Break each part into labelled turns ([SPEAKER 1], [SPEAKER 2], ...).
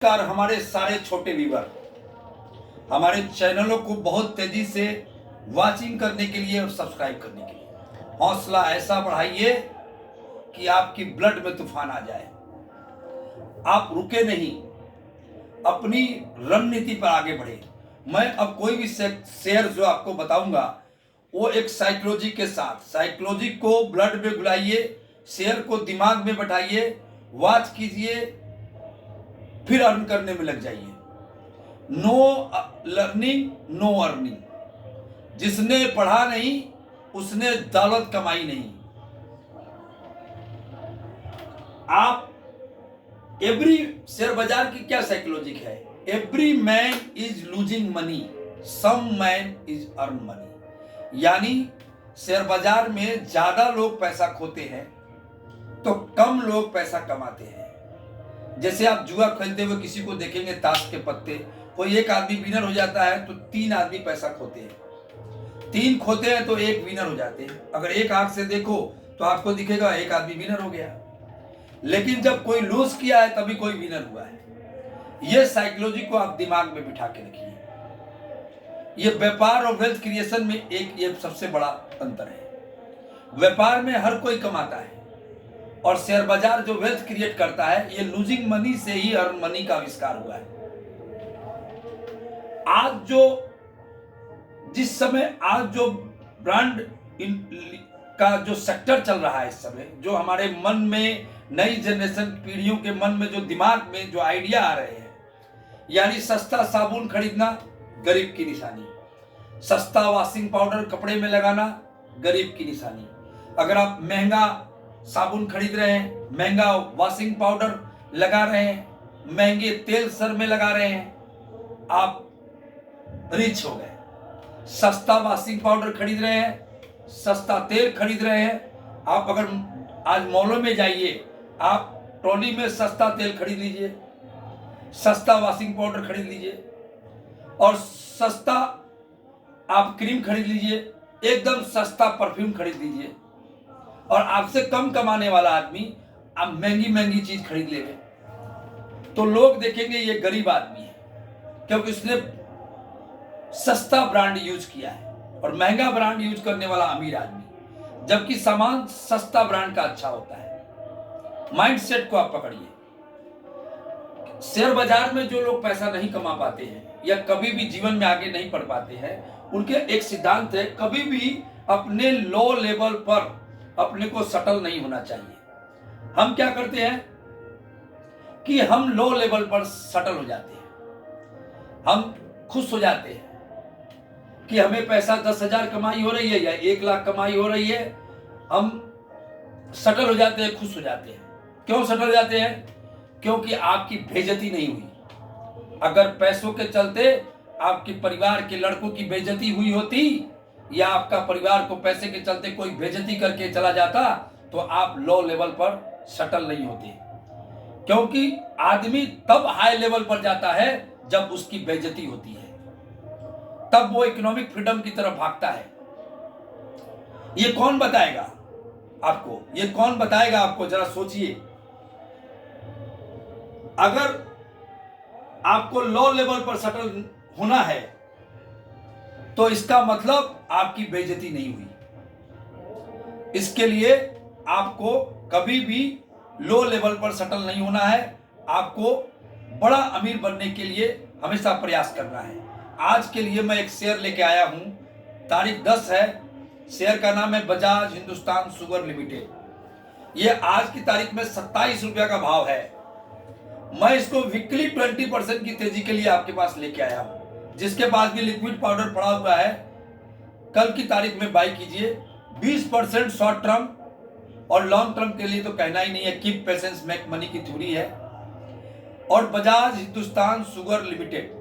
[SPEAKER 1] नमस्कार हमारे सारे छोटे व्यूअर, हमारे चैनलों को बहुत तेजी से वाचिंग करने के लिए और सब्सक्राइब करने के लिए हौसला ऐसा बढ़ाइए कि आपकी ब्लड में तूफान आ जाए। आप रुके नहीं, अपनी रणनीति पर आगे बढ़े। मैं अब कोई भी शेयर जो आपको बताऊंगा वो एक साइकोलॉजी के साथ, साइकोलॉजी को ब्लड में घुलाइए, शेयर को दिमाग में बैठाइए, वॉच कीजिए, फिर अर्न करने में लग जाइए। No learning no earning. जिसने पढ़ा नहीं उसने दौलत कमाई नहीं। आप एवरी शेयर बाजार की क्या साइकोलॉजी है? Every man is losing money, some man is earn money. यानी शेयर बाजार में ज्यादा लोग पैसा खोते हैं तो कम लोग पैसा कमाते हैं। जैसे आप जुआ खेलते हुए किसी को देखेंगे, ताश के पत्ते, कोई एक आदमी विनर हो जाता है तो 3 आदमी पैसा खोते हैं, 3 खोते हैं तो 1 विनर हो जाते हैं। अगर एक आंख से देखो तो आपको दिखेगा 1 आदमी विनर हो गया, लेकिन जब कोई लूज किया है तभी कोई विनर हुआ है। ये साइकोलॉजी को आप दिमाग में बिठा के रखिए। ये व्यापार और वेल्थ क्रिएशन में एक ये सबसे बड़ा अंतर है। व्यापार में हर कोई कमाता है और शेयर बाजार जो वेल्थ क्रिएट करता है, ये लूजिंग मनी से ही अर्न मनी का आविष्कार हुआ है। आज जो ब्रांड का जो सेक्टर चल रहा है इस समय, जो हमारे मन में, नई जनरेशन पीढ़ियों के मन में, जो दिमाग में जो आइडिया आ रहे हैं, यानी सस्ता साबुन खरीदना गरीब की निशानी, सस्ता वॉशिंग पाउडर कपड़े में लगाना गरीब की निशानी। अगर आप महंगा साबुन खरीद रहे हैं, महंगा वॉशिंग पाउडर लगा रहे हैं, महंगे तेल सर में लगा रहे हैं, आप रिच हो गए। सस्ता वॉशिंग पाउडर खरीद रहे हैं, सस्ता तेल खरीद रहे हैं। आप अगर आज मॉलों में जाइए, आप ट्रॉली में सस्ता तेल खरीद लीजिए, सस्ता वॉशिंग पाउडर खरीद लीजिए और सस्ता आप क्रीम खरीद लीजिए, एकदम सस्ता परफ्यूम खरीद लीजिए। और आपसे कम कमाने वाला आदमी आप महंगी महंगी चीज खरीद लेंगे तो लोग देखेंगे ये गरीब आदमी है, क्योंकि उसने सस्ता ब्रांड यूज किया है। और महंगा ब्रांड यूज करने वाला अमीर आदमी, जबकि सामान सस्ता ब्रांड का अच्छा होता है। माइंडसेट को आप पकड़िए। शेयर बाजार में जो लोग पैसा नहीं कमा पाते हैं या कभी भी जीवन में आगे नहीं बढ़ पाते हैं, उनके एक सिद्धांत है, कभी भी अपने लो लेवल पर अपने को सटल नहीं होना चाहिए। हम क्या करते हैं कि हम लो लेवल पर सटल हो जाते हैं। हम खुश हो जाते हैं कि हमें पैसा 10,000 कमाई हो रही है या 1 लाख कमाई हो रही है, हम सटल हो जाते हैं, खुश हो जाते हैं। क्यों सटल हो जाते हैं? क्योंकि आपकी बेइज्जती नहीं हुई। अगर पैसों के चलते आपके परिवार के लड़कों की बेइज्जती हुई होती या आपका परिवार को पैसे के चलते कोई बेइज्जती करके चला जाता तो आप लो लेवल पर सटल नहीं होते। क्योंकि आदमी तब हाई लेवल पर जाता है जब उसकी बेइज्जती होती है, तब वो इकोनॉमिक फ्रीडम की तरफ भागता है। ये कौन बताएगा आपको? ये कौन बताएगा आपको? जरा सोचिए। अगर आपको लो लेवल पर सटल होना है तो इसका मतलब आपकी बेइज्जती नहीं हुई। इसके लिए आपको कभी भी लो लेवल पर सटल नहीं होना है। आपको बड़ा अमीर बनने के लिए हमेशा प्रयास करना है। आज के लिए मैं एक शेयर लेके आया हूं, तारीख 10 है। शेयर का नाम है बजाज हिंदुस्तान शुगर लिमिटेड। ये आज की तारीख में 27 रुपया का भाव है। मैं इसको वीकली 20% की तेजी के लिए आपके पास लेके आया हूं। जिसके पास भी लिक्विड पाउडर पड़ा हुआ है, कल की तारीख में बाई कीजिए। 20% शॉर्ट टर्म और लॉन्ग टर्म के लिए तो कहना ही नहीं है, कीप पेशेंस मेक मनी की थ्योरी है। और बजाज हिंदुस्तान शुगर लिमिटेड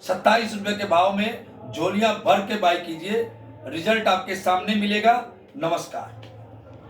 [SPEAKER 1] 27 रुपए के भाव में झोलियां भर के बाई कीजिए। रिजल्ट आपके सामने मिलेगा। नमस्कार।